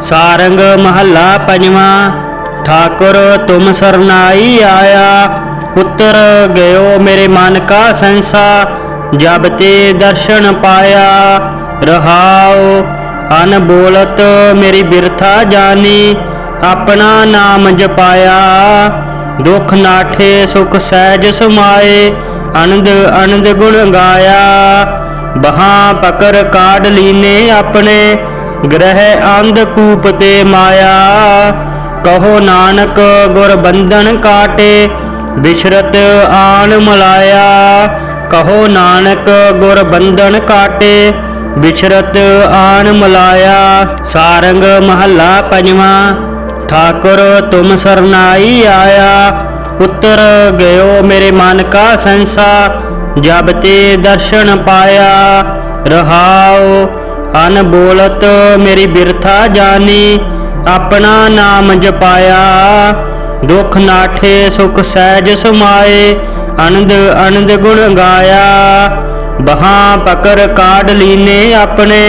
सारंग महला पंजवा। ठाकुर तुम सरनाई आया, उतर गयो मेरे मन का संसा, जब ते दर्शन पाया। रहाओ अनबोलत मेरी बिरथा जानी, अपना नाम जपाया। दुख नाठे सुख सहज समाए, आनंद आनंद गुण गाया। बहां पकड़ काढ़ लीने अपने, ग्रह अंधकूप ते माया। कहो नानक गुर बंधन काटे, बिछरत आन मलाया। कहो नानक गुर बंधन काटे, बिछरत आन मलाया। सारंग महला पंजवा। ठाकुर तुम सरनाई आया, उतर गयो मेरे मन का संसा, जब ते दर्शन पाया। रहाओ अनबोलत मेरी बिरथा जानी, अपना नाम जपाया। दुख नाठे सुख सहज समाए, आनंद आनंद गुण गाया। बहां पकड़ काढ़ लीने अपने,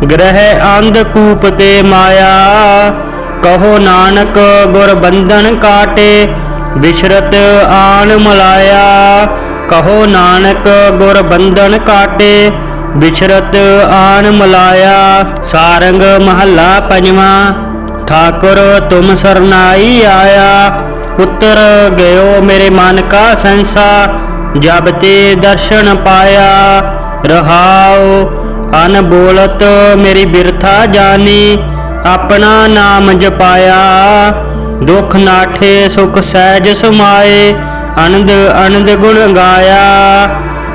ग्रह अंधकूप ते माया। कहो नानक गुर बंधन काटे, बिछरत आन मलाया। कहो नानक गुर बंधन काटे, बिछरत आन मलाया। सारंग महला पंजवा। ठाकुर तुम सरनाई आया, उतर गयो मेरे मन का संसा, जब ते दर्शन पाया। रहाओ अनबोलत मेरी बिरथा जानी, अपना नाम जपाया। दुख नाठे सुख सहज समाए, आनंद आनंद गुण गाया।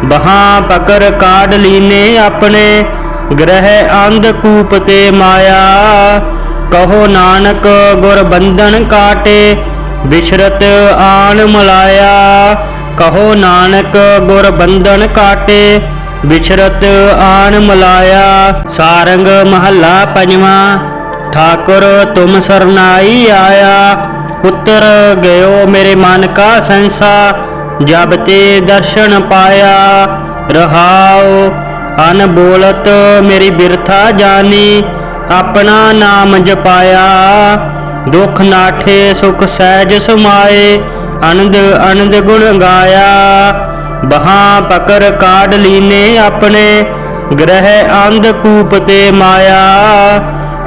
बहां पकड़ काढ़ लीने अपने, ग्रह अंधकूप ते माया। कहो नानक गुर बंधन काटे, बिछरत आन मलाया। कहो नानक गुर बंधन काटे, बिछरत आन मलाया। सारंग महला पंजवा। ठाकुर तुम सरनाई आया, उतर गयो मेरे मन का संसा, जब ते दर्शन पाया। रहाओ अनबोलत मेरी बिरथा जानी, अपना नाम जपाया। दुख नाठे सुख सहज समाए, आनंद आनंद गुण गाया। बहां पकड़ काढ़ लीने अपने, ग्रह अंधकूप ते माया।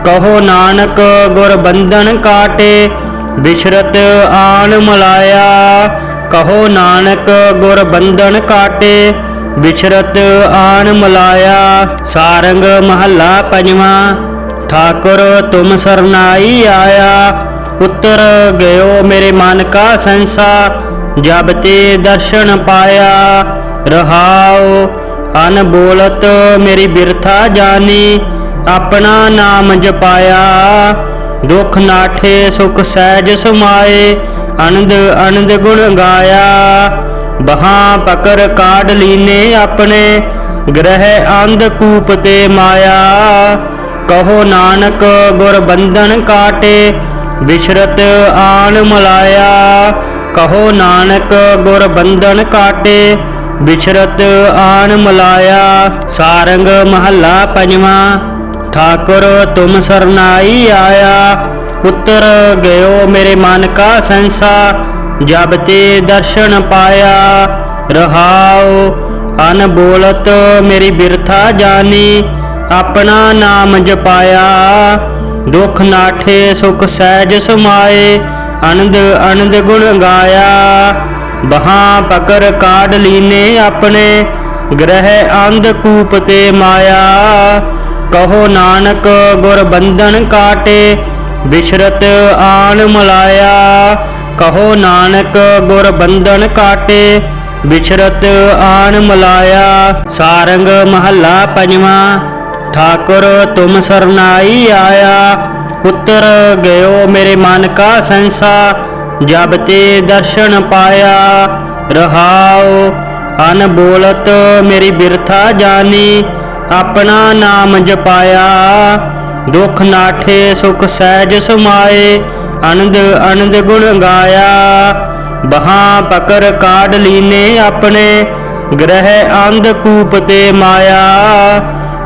कहो नानक गुर बंधन काटे, बिछरत आन मलाया। कहो नानक गुर बंधन काटे, बिछरत आन मलाया। सारंग महला पंजवा। ठाकुर तुम सरनाई आया, उतर गयो मेरे मन का संसा, जब ते दर्शन पाया। रहाओ अनबोलत मेरी बिरथा जानी, अपना नाम जपाया। दुख नाठे सुख सहज समाए, आनंद आनंद गुण गाया। बहां पकड़ काढ़ लीने अपने, ग्रह अंधकूप ते माया। कहो नानक गुर बंधन काटे, बिछरत आन मलाया। कहो नानक गुर बंधन काटे, बिछरत आन मलाया। सारंग महला पंजवा। ठाकुर तुम सरनाई आया, उतर गयो मेरे मन का संसा, जब ते दर्शन पाया। रहाओ अनबोलत मेरी बिरथा जानी, अपना नाम जपाया। दुख नाठे सुख सहज समाए, आनंद आनंद गुण गाया। बहां पकड़ काढ़ लीने अपने, ग्रह अंधकूप ते माया। कहो नानक गुर बंधन काटे, बिछरत आन मलाया। कहो नानक गुर बंधन काटे, बिछरत आन मलाया। सारंग महला पंजवा। ठाकुर तुम सरनाई आया, उतर गयो मेरे मन का संसा, जब ते दर्शन पाया। रहाओ अनबोलत मेरी बिरथा जानी, अपना नाम जपाया। दुख नाठे सुख सहज समाए, आनंद आनंद गुण गाया। बहां पकड़ काढ़ लीने अपने, ग्रह अंधकूप ते माया।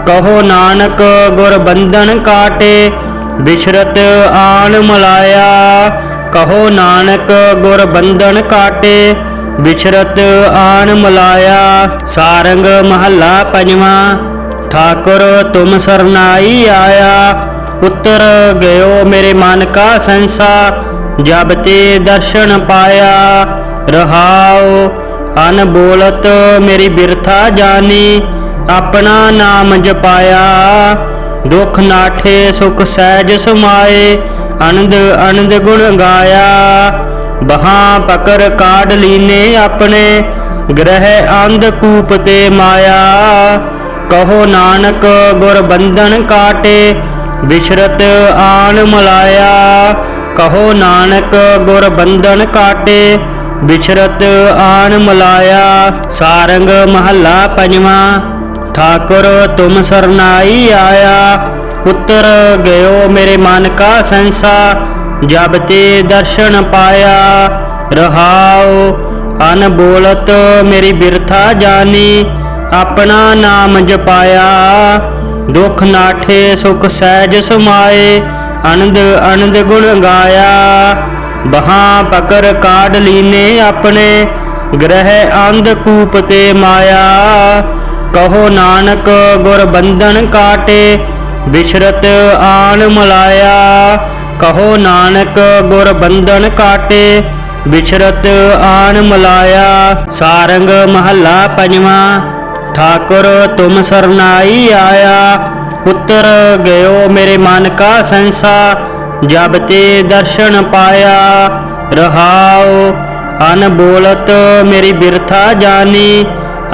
कहो नानक गुर बंधन काटे, बिछरत आन मलाया। कहो नानक गुर बंधन काटे, बिछरत आन मलाया। सारंग महला पंजवा। ठाकुर तुम सरनाई आया, उतर गयो मेरे मन का संसा। जब ते दर्शन पाया, रहाओ अन बोलत मेरी बिरथा जानी। अपना नाम जपाया, दुख नाठे सुख सहज समाए। आनंद आनंद गुण गाया, बहां पकड़ काढ़ लीने अपने। ग्रह अंध कूप ते माया। कहो नानक गुर बंधन काटे, बिछरत आन मलाया। कहो नानक गुर बंधन काटे, बिछरत आन मलाया। सारंग महला पंजवा। ठाकुर तुम सरनाई आया, उतर गयो मेरे मन का संसा। जब ते दर्शन पाया, रहाओ अन बोलत मेरी बिरथा जानी। अपना नाम जपाया, दुख नाठे सुख सहज समाए। आनंद आनंद गुण गाया, बहां पकड़ काढ़ लीने अपने। ग्रह अंध कूप ते माया। कहो नानक गुर बंधन काटे, बिछरत आन मलाया। कहो नानक गुर बंधन काटे, बिछरत आन मलाया। सारंग महला पंजवा। ठाकुर तुम सरनाई आया, उतर गयो मेरे मन का संसा। जब ते दर्शन पाया, रहाओ अन बोलत मेरी बिरथा जानी।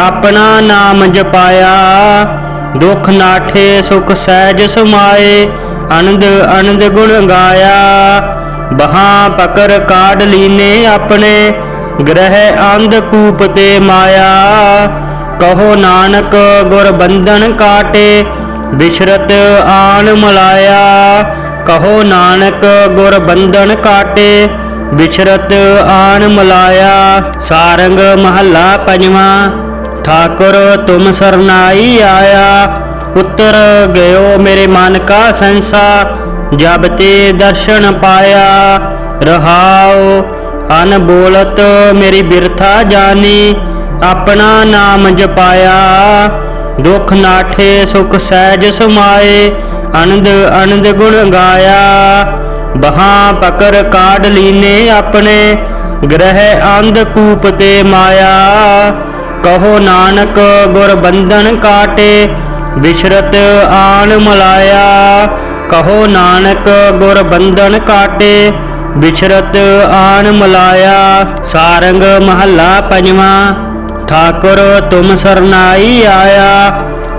अपना नाम जपाया, दुख नाठे सुख सहज समाए। आनंद आनंद गुण गाया, बहां पकड़ काढ़ लीने अपने। ग्रह अंध कूप ते माया। कहो नानक गुर बंधन काटे, बिछरत आन मलाया। कहो नानक गुर बंधन काटे, बिछरत आन मलाया। सारंग महला पंजवा। ठाकुर तुम सरनाई आया, उतर गयो मेरे मन का संसा। जब ते दर्शन पाया, रहाओ अन बोलत मेरी बिरथा जानी। अपना नाम जपाया, दुख नाठे सुख सहज समाए। आनंद आनंद गुण गाया, बहां पकड़ काढ़ लीने अपने। ग्रह अंध कूप ते माया। कहो नानक गुर बंधन काटे, बिछरत आन मलाया। कहो नानक गुर बंधन काटे, बिछरत आन मलाया। सारंग महला पंजवा। ठाकुर तुम सरनाई आया,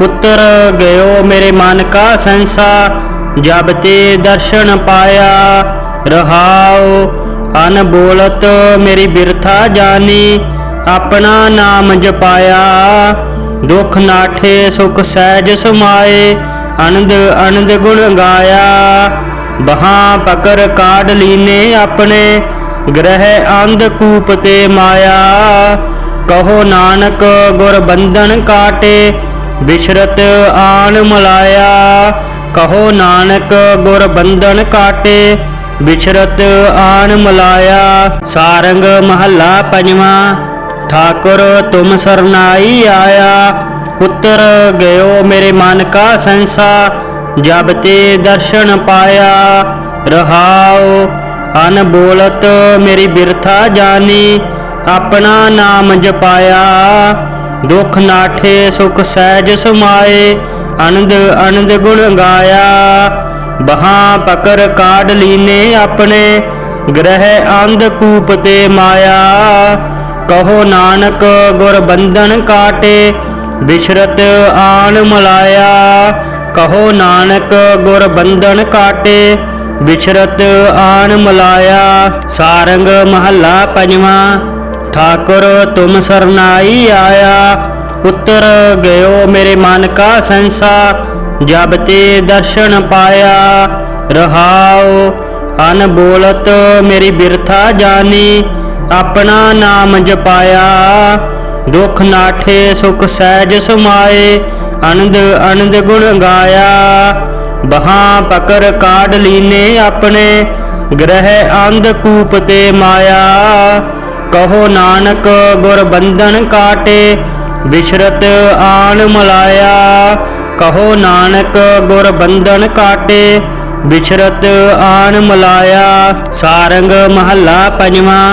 उतर गयो मेरे मन का संसा। जब ते दर्शन पाया, रहाओ अन बोलत मेरी बिरथा जानी। अपना नाम जपाया, दुख नाठे सुख सहज समाए। आनंद आनंद गुण गाया, बहां पकड़ काढ़ लीने अपने। ग्रह अंध कूप ते माया। कहो नानक गुर बंधन काटे, बिछरत आन मलाया। कहो नानक गुर बंधन काटे, बिछरत आन मलाया। सारंग महला पंजवा। ठाकुर तुम सरनाई आया, उतर गयो मेरे मन का संसा। जब ते दर्शन पाया, रहाओ अन बोलत मेरी बिरथा जानी। अपना नाम जपाया, दुख नाठे सुख सहज समाए। आनंद आनंद गुण गाया, बहां पकड़ काढ़ लीने अपने। ग्रह अंध कूप ते माया। कहो नानक गुर बंधन काटे, बिछरत आन मलाया। कहो नानक गुर बंधन काटे, बिछरत आन मलाया। सारंग महला पंजवा। ठाकुर तुम सरनाई आया, उतर गयो मेरे मन का संसा। जब ते दर्शन पाया, रहाओ अन बोलत मेरी बिरथा जानी। अपना नाम जपाया, दुख नाठे सुख सहज समाए। आनंद आनंद गुण गाया, ਬਹਾਂ ਪਕਰ ਕਾਢ ਲੀਨੇ ਆਪਣੇ ਗ੍ਰਹਿ ਅੰਧਕੂਪ ਤੇ ਮਾਇਆ। ਕਹੋ ਨਾਨਕ ਗੁਰ ਬੰਧਨ ਕਾਟੇ ਬਿਸਰਤ ਆਣ ਮਲਾਇਆ। ਕਹੋ ਨਾਨਕ ਗੁਰ ਬੰਧਨ ਕਾਟੇ ਬਿਸਰਤ ਆਣ ਮਲਾਇਆ। ਸਾਰੰਗ ਮਹੱਲਾ ਪੰਜਵਾਂ।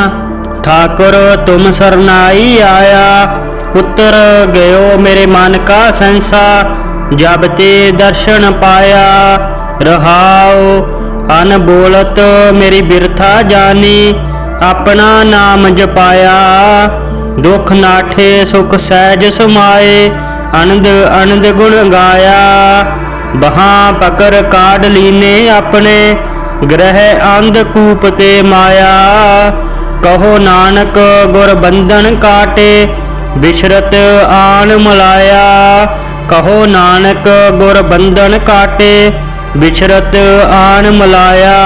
ठाकुर तुम सरनाई आया उतर गयो मेरे मन का संसा। जब ते दर्शन पाया रहाओ अन बोलत मेरी बिरथा जानी। अपना नाम जपाया दुख नाठे सुख सहज समाए। आनंद आनंद गुण गाया बहाँ पकर काढ़ लीने अपने ग्रह अंधकूप ते माया। कहो नानक गुर बंधन काटे बिसरत आन मलाया। कहो नानक गुर बंधन काटे बिसरत आन मलाया।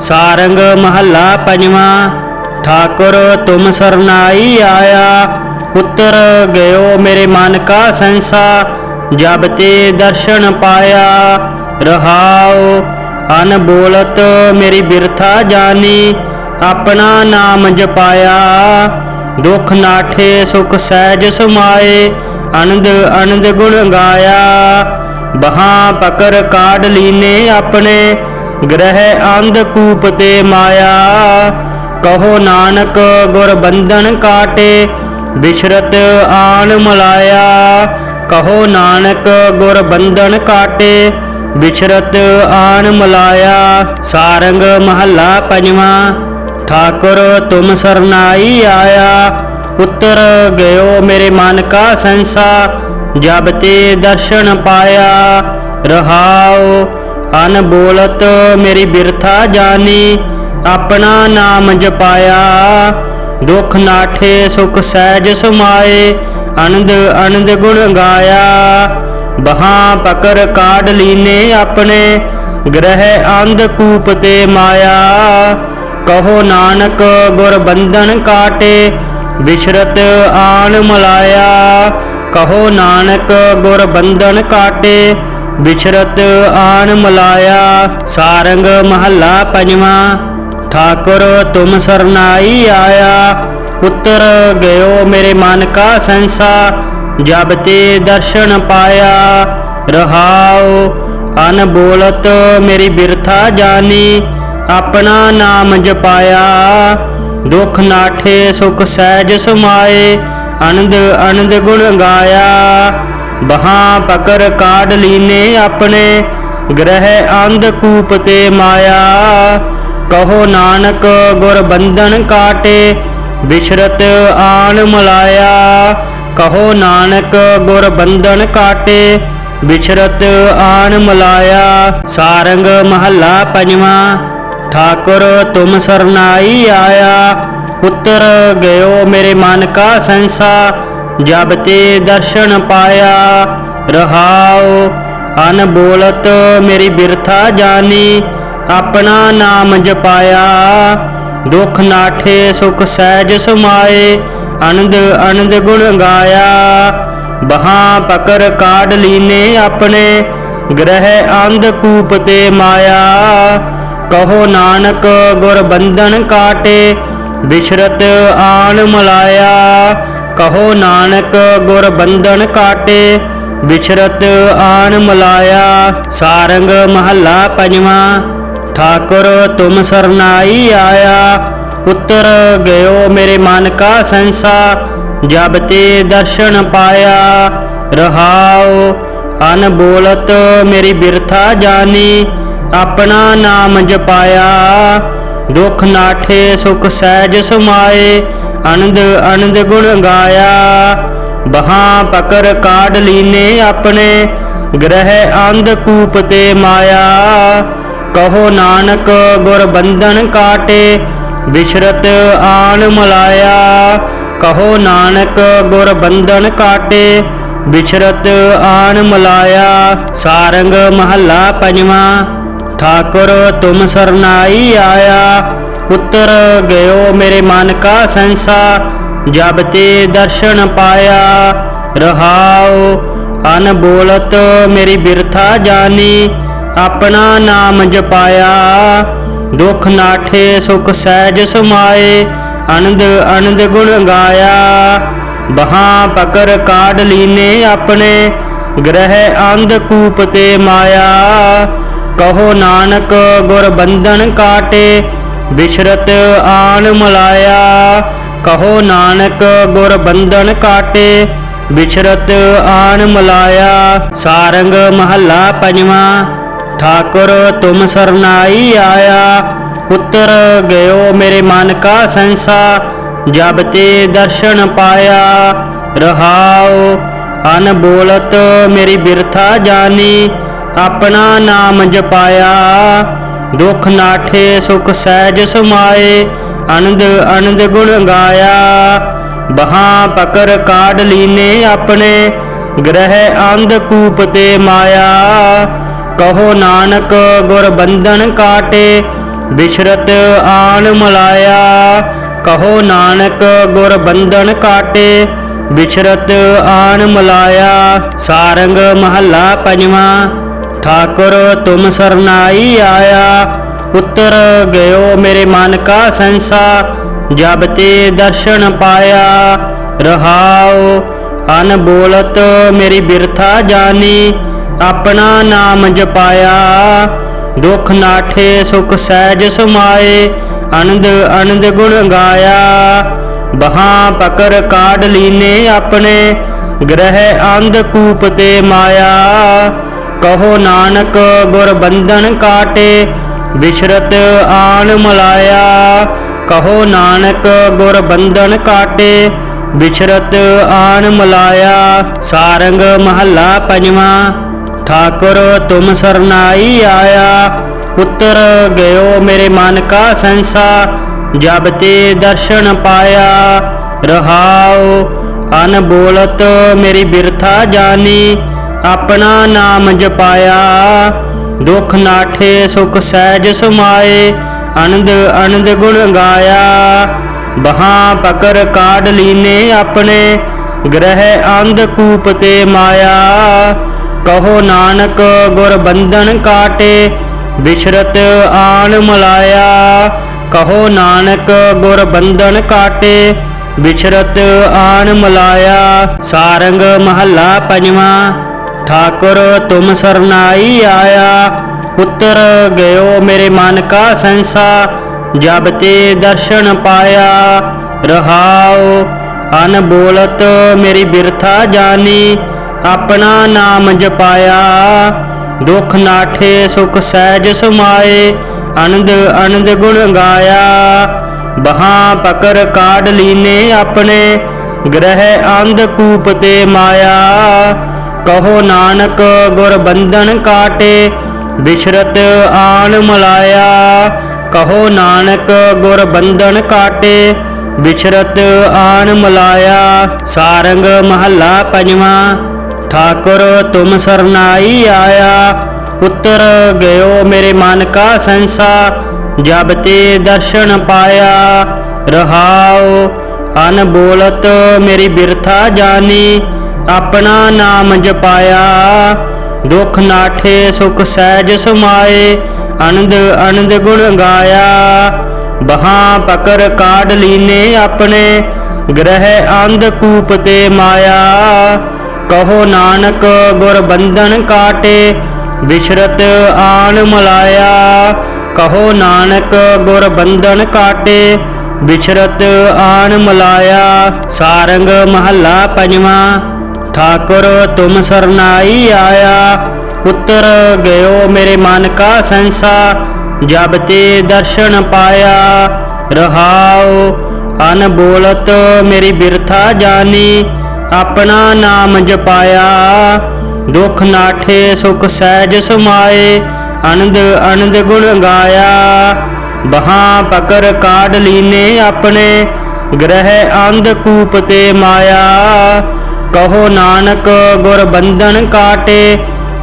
सारंग महला पंजवां। ठाकुर तुम सरनाई आया उतर गयो मेरे मन का संसा। जब ते दर्शन पाया रहाओ अन बोलत मेरी बिरथा जानी। अपना नाम जपाया दुख नाठे सुख सहज समाए। आनंद आनंद गुण गाया बहाँ पकर काढ़ लीने अपने ग्रह अंधकूप ते माया। कहो नानक गुर बंधन काटे बिसरत आन मलाया। कहो नानक गुर बंधन काटे बिसरत आन मलाया। सारंग महला पंजवां। ठाकुर तुम सरनाई आया उतर गयो मेरे मन का संसा। जब ते दर्शन पाया रहाओ अन बोलत मेरी बिरथा जानी। अपना नाम जपाया दुख नाठे सुख सहज समाए। आनंद आनंद गुण गाया बहाँ पकर काढ़ लीने अपने ग्रह अंधकूप ते माया। कहो नानक गुर बंधन काटे बिसरत आन मलाया। कहो नानक गुर बंधन काटे बिसरत आन मलाया। सारंग महला पंजवां। ठाकुर तुम सरनाई आया उतर गयो मेरे मन का संसा। जब ते दर्शन पाया रहाओ अन बोलत मेरी बिरथा जानी। अपना नाम जपाया दुख नाठे सुख सहज समाए। आनंद आनंद गुण गाया बहाँ पकर काढ़ लीने अपने ग्रह अंधकूप ते माया। कहो नानक गुर बंधन काटे बिसरत आन मलाया। कहो नानक गुर बंधन काटे बिसरत आन मलाया। सारंग महला पंजवां। ठाकुर तुम सरनाई आया उतर गयो मेरे मन का संसा। जब ते दर्शन पाया रहाओ अन बोलत मेरी बिरथा जानी। अपना नाम जपाया दुख नाठे सुख सहज समाए। आनंद आनंद गुण गाया बहाँ पकर काढ़ लीने अपने ग्रह अंधकूप ते माया। कहो नानक गुर बंधन काटे बिसरत आन मलाया। कहो नानक गुर बंधन काटे बिसरत आन मलाया। सारंग महला पंजवां। ठाकुर तुम सरनाई आया उतर गयो मेरे मन का संसा। जब ते दर्शन पाया रहाओ अन बोलत मेरी बिरथा जानी। अपना नाम जपाया दुख नाठे सुख सहज समाए। आनंद आनंद गुण गाया बहाँ पकर काढ़ लीने अपने ग्रह अंधकूप ते माया। कहो नानक गुर बंधन काटे बिसरत आन मलाया। कहो नानक गुर बंधन काटे बिसरत आन मलाया। सारंग महला पंजवां। ठाकुर तुम सरनाई आया उतर गयो मेरे मन का संसा। जब ते दर्शन पाया रहाओ अन बोलत मेरी बिरथा जानी। ਆਪਣਾ ਨਾਮ ਜਪਾਇਆ। ਦੁਖ ਨਾਠੇ ਸੁਖ ਸਹਿਜ ਸਮਾਏ, ਆਨੰਦ ਆਨੰਦ ਗੁਣ ਗਾਇਆ। ਬਹਾਂ ਪਕਰ ਕਾਢ ਲੀਨੇ ਆਪਣੇ, ਗ੍ਰਹਿ ਅੰਧ ਕੂਪ ਤੇ ਮਾਇਆ। ਕਹੋ ਨਾਨਕ ਗੁਰ ਬੰਧਨ ਕਾਟੇ, ਬਿਸਰਤ ਆਨ ਮਲਾਇਆ। ਕਹੋ ਨਾਨਕ ਗੁਰ ਬੰਧਨ ਕਾਟੇ, ਬਿਸਰਤ ਆਨ ਮਲਾਇਆ। ਸਾਰੰਗ ਮਹੱਲਾ ਪੰਜਵਾਂ। ਠਾकुर तुम सरनाई आया, उतर गयो मेरे मन का संसा। जब ते दर्शन पाया, रहाओ अन बोलत मेरी बिरथा जानी। अपना नाम जपाया, दुख नाठे सुख सहज समाए। आनंद आनंद गुण गाया। बहाँ पकर काढ़ लीने अपने, ग्रह अंध कूप ते माया। कहो नानक गुर बंधन काटे, बिसरत आन मलाया। कहो नानक गुर बंधन काटे, बिसरत आन मलाया। सारंग महला पंजवां। ठाकुर तुम सरनाई आया, उतर गयो मेरे मन का संसा। जब ते दर्शन पाया, रहाओ अन बोलत मेरी बिरथा जानी। अपना नाम जपाया, दुख नाठे सुख सहज समाए। आनंद आनंद गुण गाया। बहाँ पकर काढ़ लीने अपने, ग्रह अंध कूप ते माया। कहो नानक गुर बंधन काटे, बिसरत आन मलाया। कहो नानक गुर बंधन काटे, बिसरत आन मलाया। सारंग महला पंजवां। ठाकुर तुम सरनाई आया, उतर गयो मेरे मन का संसा। जब ते दर्शन पाया, रहाओ अन बोलत मेरी बिरथा जानी। अपना नाम जपाया, दुख नाठे सुख सहज समाए। आनंद आनंद गुण गाया। बहाँ पकर काढ़ लीने अपने, ग्रह अंध कूप ते माया। कहो नानक गुर बंधन काटे, बिसरत आन मलाया। कहो नानक गुर बंधन काटे, बिसरत आन मलाया। सारंग महला पंजवां। ठाकुर तुम सरनाई आया, उतर गयो मेरे मन का संसा। जब ते दर्शन पाया, रहाओ अन बोलत मेरी बिरथा जानी। अपना नाम जपाया, दुख नाठे सुख सहज समाए। आनंद आनंद गुण गाया। बहाँ पकर काढ़ लीने अपने, ग्रह अंध कूप ते माया। कहो नानक गुर बंधन काटे, बिसरत आन मलाया। कहो नानक गुर बंधन काटे, बिसरत आन मलाया। सारंग महला पंजवां। ठाकुर तुम सरनाई आया, उतर गयो मेरे मन का संसा। जब ते दर्शन पाया, रहाओ अन बोलत मेरी बिरथा जानी। अपना नाम जपाया, दुख नाठे सुख सहज समाए। आनंद आनंद गुण गाया। बहाँ पकर काढ़ लीने अपने, ग्रह अंध कूप ते माया। कहो नानक गुर बंधन काटे, बिसरत आन मलाया। कहो नानक गुर बंधन काटे, बिसरत आन मलाया। सारंग महला पंजवां। ठाकुर तुम सरनाई आया, उतर गयो मेरे मन का संसा। जब ते दर्शन पाया, रहाओ अन बोलत मेरी बिरथा जानी। अपना नाम जपाया, दुख नाठे सुख सहज समाए। आनंद आनंद गुण गाया। बहाँ पकर काढ़ लीने अपने, ग्रह अंध कूप ते माया। कहो नानक गुर बंधन काटे,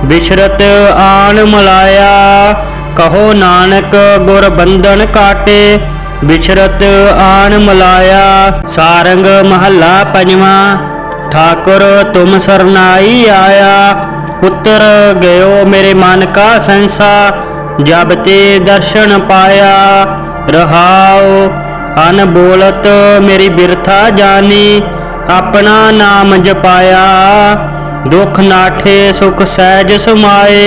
बिसरत आन मलाया। कहो नानक गुर बंधन काटे, बिसरत आन मलाया। सारंग महला पंजवां। ठाकुर तुम सरनाई आया, उतर गयो मेरे मन का संसा, जब ते दर्शन पाया। रहाओ अनबोलत मेरी बिरथा जानी, अपना नाम जपाया। दुख नाठे सुख सहज समाए,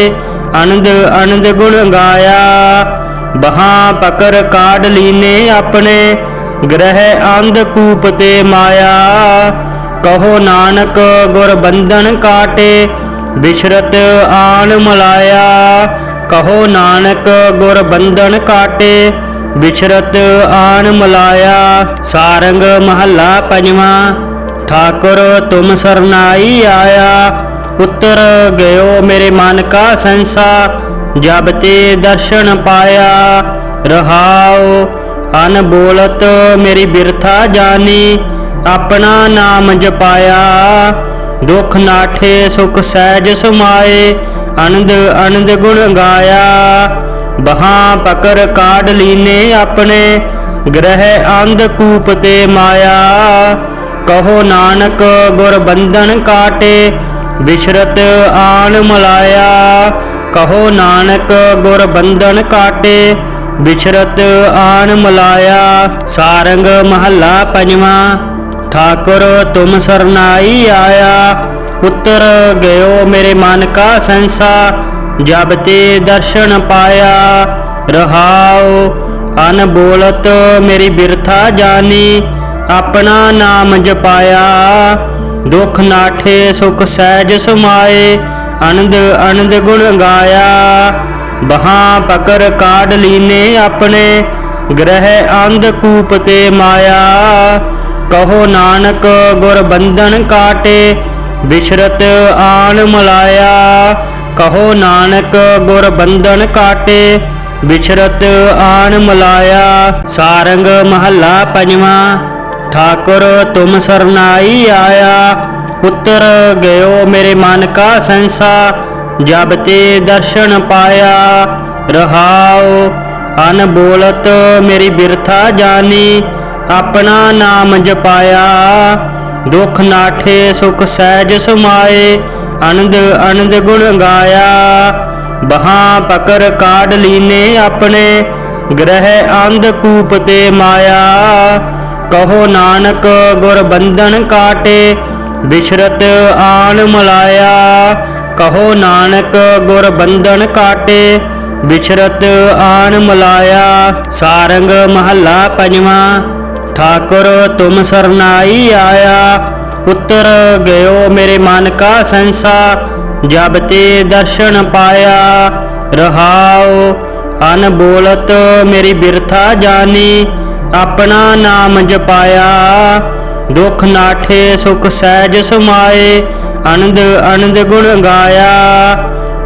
आनंद आनंद गुण गाया। बहां पकड़ काढ़ लीने अपने, ग्रह अंधकूप ते माया। कहो नानक गुर बंधन काटे, बिछरत आन मलाया। कहो नानक गुर बंधन काटे, बिछरत आन मलाया। सारंग महला पंजवा। ठाकुर तुम सरनाई आया, उतर गयो मेरे मन का संसा, जब ते दर्शन पाया। रहाओ अनबोलत मेरी बिरथा जानी, अपना नाम जपाया। दुख नाठे सुख सहज समाए, आनंद आनंद गुण गाया। बहां पकड़ काढ़ लीने अपने, ग्रह अंधकूप ते माया। कहो नानक गुर बंधन काटे, बिछरत आन मलाया। कहो नानक गुर बंधन काटे, बिछरत आन मलाया। सारंग महला पंजवा। ठाकुर तुम सरनाई आया, उतर गयो मेरे मन का संसा, जब ते दर्शन पाया। रहाओ अनबोलत मेरी बिरथा जानी, अपना नाम जपाया। दुख नाठे सुख सहज समाए, आनंद आनंद गुण गाया। बहां पकड़ काढ़ लीने अपने, ग्रह अंधकूप ते माया। कहो नानक गुर बंधन काटे, बिछरत आन मलाया। कहो नानक गुर बंधन काटे, बिछरत आन मलाया। सारंग महला पंजवा। ठाकुर तुम सरनाई आया, उतर गयो मेरे मन का संसा, जब ते दर्शन पाया। रहाओ अनबोलत मेरी बिरथा जानी, अपना नाम जपाया। दुख नाठे सुख सहज समाए, आनंद आनंद गुण गाया। बहां पकड़ काढ़ लीने अपने, ग्रह अंधकूप ते माया। कहो नानक गुर बंधन काटे, बिछरत आन मलाया। कहो नानक गुर बंधन काटे, बिछरत आन मलाया। सारंग महला पंजवा। ठाकुर तुम सरनाई आया, उतर गयो मेरे मन का संसा, जब ते दर्शन पाया। रहाओ अनबोलत मेरी बिरथा जानी, अपना नाम जपाया। दुख नाठे सुख सहज समाए, आनंद आनंद गुण गाया।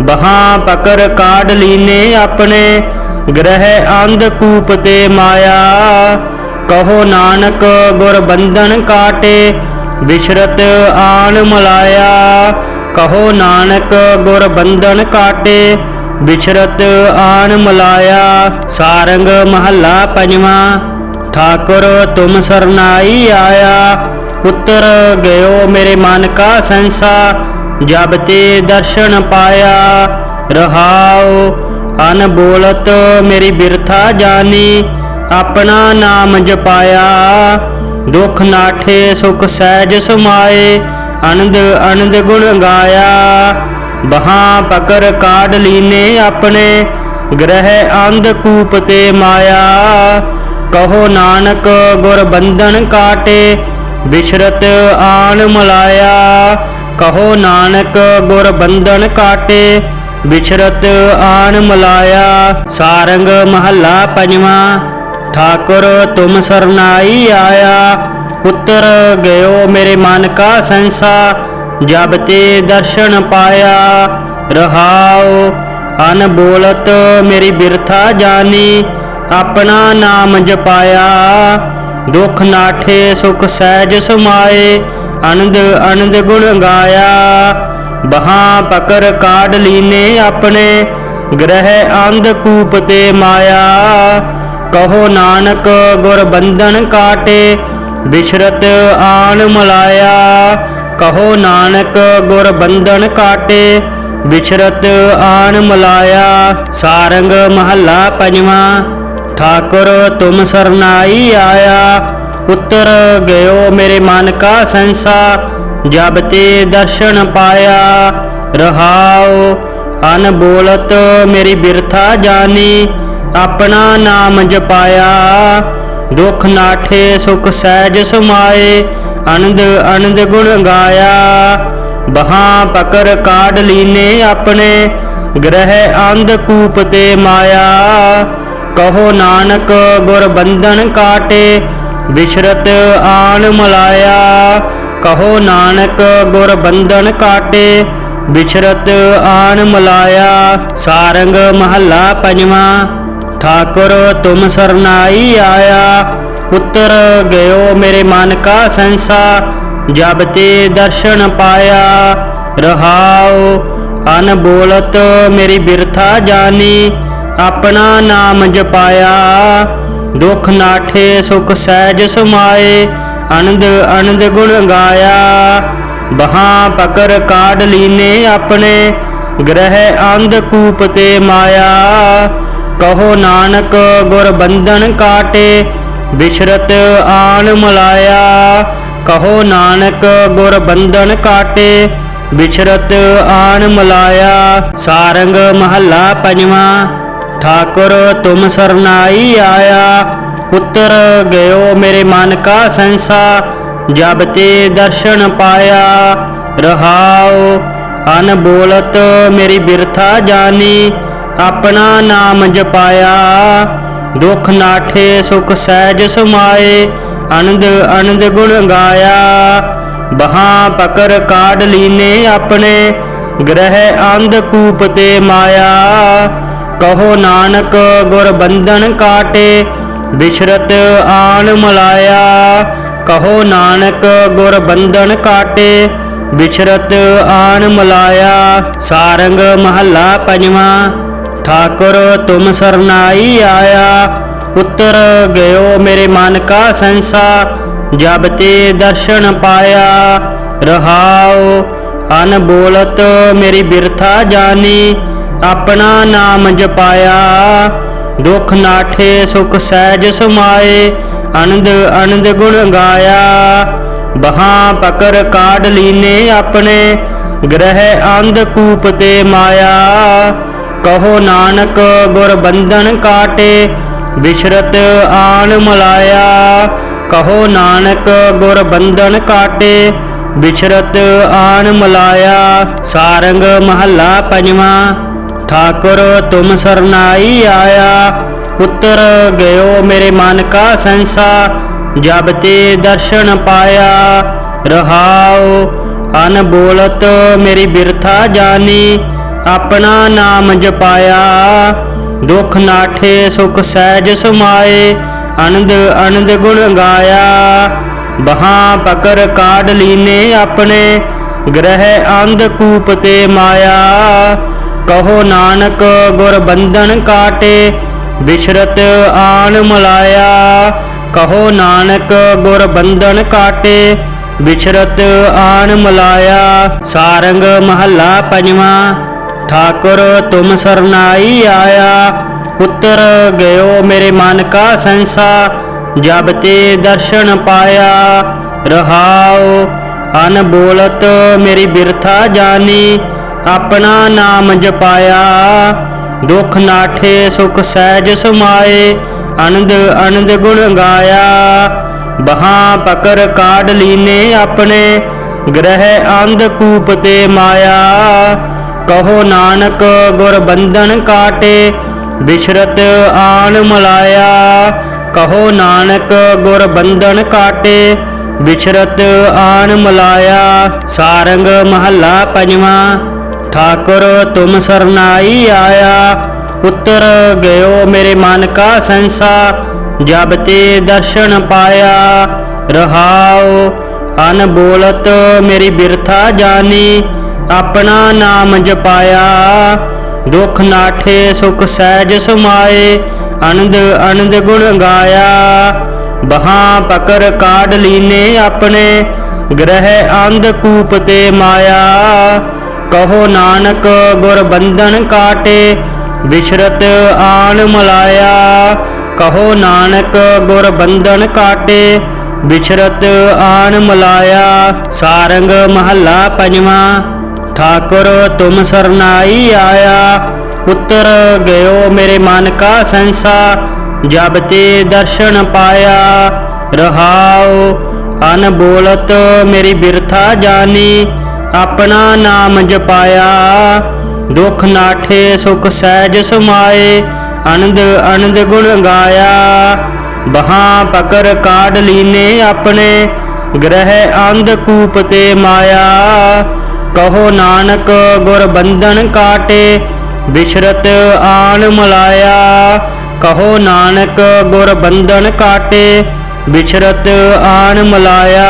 बहां पकड़ काढ़ लीने अपने, ग्रह अंधकूप ते माया। कहो नानक गुर बंधन काटे, बिछरत आन मलाया। कहो नानक गुर बंधन काटे, बिछरत आन मलाया। सारंग महला पंजवा। ठाकुर तुम सरनाई आया, उतर गयो मेरे मन का संसा, जब ते दर्शन पाया। रहाओ अनबोलत मेरी बिरथा जानी, अपना नाम जपाया। दुख नाठे सुख सहज समाए, आनंद आनंद गुण गाया। बहां पकड़ काढ़ लीने अपने, ग्रह अंधकूप ते माया। कहो नानक गुर बंधन काटे, बिछरत आन मलाया। कहो नानक गुर बंधन काटे, बिछरत आन मलाया। सारंग महला पंजवा। ठाकुर तुम सरनाई आया, उतर गयो मेरे मन का संसा, जब ते दर्शन पाया। रहाओ अनबोलत मेरी बिरथा जानी, अपना नाम जपाया। दुख नाठे सुख सहज समाए, आनंद आनंद गुण गाया। बहां पकड़ काढ़ लीने अपने, ग्रह अंधकूप ते माया। कहो नानक गुर बंधन काटे, बिछरत आन मलाया। कहो नानक गुर बंधन काटे, ਵਿਚਰਤ ਆਣ ਮਲਾਇਆ। ਸਾਰੰਗ ਮਹੱਲਾ ਪੰਜਵਾਂ। ठाकुर तुम सरनाई आया, उतर गयो मेरे मन का संसा, जब ते दर्शन पाया। रहाओ अनबोलत मेरी बिरथा जानी, अपना नाम जपाया। दुख नाठे सुख सहज समाए, आनंद आनंद गुण गाया। बहां पकड़ काढ़ लीने अपने, ग्रह अंध कूप ते माया। कहो नानक गुर बंधन काटे, विचरत आन मलाया। कहो नानक गुर बंधन काटे, विचरत आन मलाया। सारंग महला पंजवां। ठाकुर तुम सरनाई आया, उतर गयो मेरे मन का संसा, जब ते दर्शन पाया। रहाओ अनबोलत मेरी बिरथा जानी, अपना नाम जपाया। दुख नाठे सुख सहज समाए, आनंद आनंद गुण गाया। बहां पकड़ काढ़ लीने अपने, ग्रह अंध कूप ते माया। कहो नानक गुर बंधन काटे, विचरत आन मलाया। कहो नानक गुर बंधन काटे, विचरत आन मलाया। सारंग महला पंजवां। ठाकुर तुम सरनाई आया, उतर गयो मेरे मन का संसा, जब ते दर्शन पाया। रहाओ अनबोलत मेरी बिरथा जानी, अपना नाम जपाया। दुख नाठे सुख सहज समाए, आनंद आनंद गुण गाया। बहां पकड़ काढ़ लीने अपने, ग्रह अंध कूप ते माया। कहो नानक गुर बंधन काटे, विचरत आन मलाया। कहो नानक गुर बंधन काटे, विचरत आन मलाया। सारंग महला पंजवां। ठाकुर तुम सरनाई आया, उतर गयो मेरे मन का संसा, जब ते दर्शन पाया। रहाओ अनबोलत मेरी बिरथा जानी, अपना नाम जपाया। दुख नाठे सुख सहज समाए, आनंद आनंद गुण गाया। बहां पकड़ काढ़ लीने अपने, ग्रह अंध कूप ते माया। कहो नानक गुर बंधन काटे, विचरत आन मलाया। कहो नानक गुर बंधन काटे, विचरत आन मलाया। सारंग महला पंजवां। ठाकुर तुम सरनाई आया, उतर गयो मेरे मन का संसा, जब ते दर्शन पाया। रहाओ अनबोलत मेरी बिरथा जानी, अपना नाम जपाया। दुख नाठे सुख सहज समाए, आनंद आनंद गुण गाया। बहां पकड़ काढ़ लीने अपने, ग्रह अंध कूप ते माया। कहो नानक गुर बंधन काटे, विचरत आन मलाया। कहो नानक गुर बंधन काटे, विचरत आन मलाया। सारंग महला पंजवां। ठाकुर तुम सरनाई आया, उतर गयो मेरे मन का संसा, जब ते दर्शन पाया। रहाओ अनबोलत मेरी बिरथा जानी, अपना नाम जपाया। दुख नाठे सुख सहज समाए, आनंद आनंद गुण गाया। बहां पकड़ काढ़ लीने अपने, ग्रह अंध कूप ते माया। कहो नानक गुर बंधन काटे, विचरत आन मलाया। कहो नानक गुर बंधन काटे, विचरत आन मलाया। सारंग महला पंजवां। ठाकुर तुम सरनाई आया, उतर गयो मेरे मन का संसा, जब ते दर्शन पाया। रहाओ अनबोलत मेरी बिरथा जानी, अपना नाम जपाया। दुख नाठे सुख सहज समाए, आनंद आनंद गुण गाया। बहां पकड़ काढ़ लीने अपने, ग्रह अंध कूप ते माया। ਕਹੋ ਨਾਨਕ ਗੁਰ ਬੰਧਨ ਕਾਟੇ ਬਿਸਰਤ ਆਣ ਮਲਾਇਆ। ਕਹੋ ਨਾਨਕ ਗੁਰ ਬੰਧਨ ਕਾਟੇ ਬਿਸਰਤ ਆਣ ਮਲਾਇਆ। ਸਾਰੰਗ ਮਹੱਲਾ ਪੰਜਵਾਂ। ਠਾकुर तुम सरनाई आया उतर गयो मेरे मन का संसा जब ते दर्शन पाया। रहाओ अन बोलत मेरी बिरथा जानी अपना नाम जपाया। दुख नाठे सुख सहज समाए आनंद आनंद गुण गाया। बहां पकड़ काढ़ लीने अपने ग्रह अंध कूप ते माया। कहो नानक गुर बंधन काटे बिसरत आन मलाया। कहो नानक गुर बंधन काटे बिसरत आन मलाया।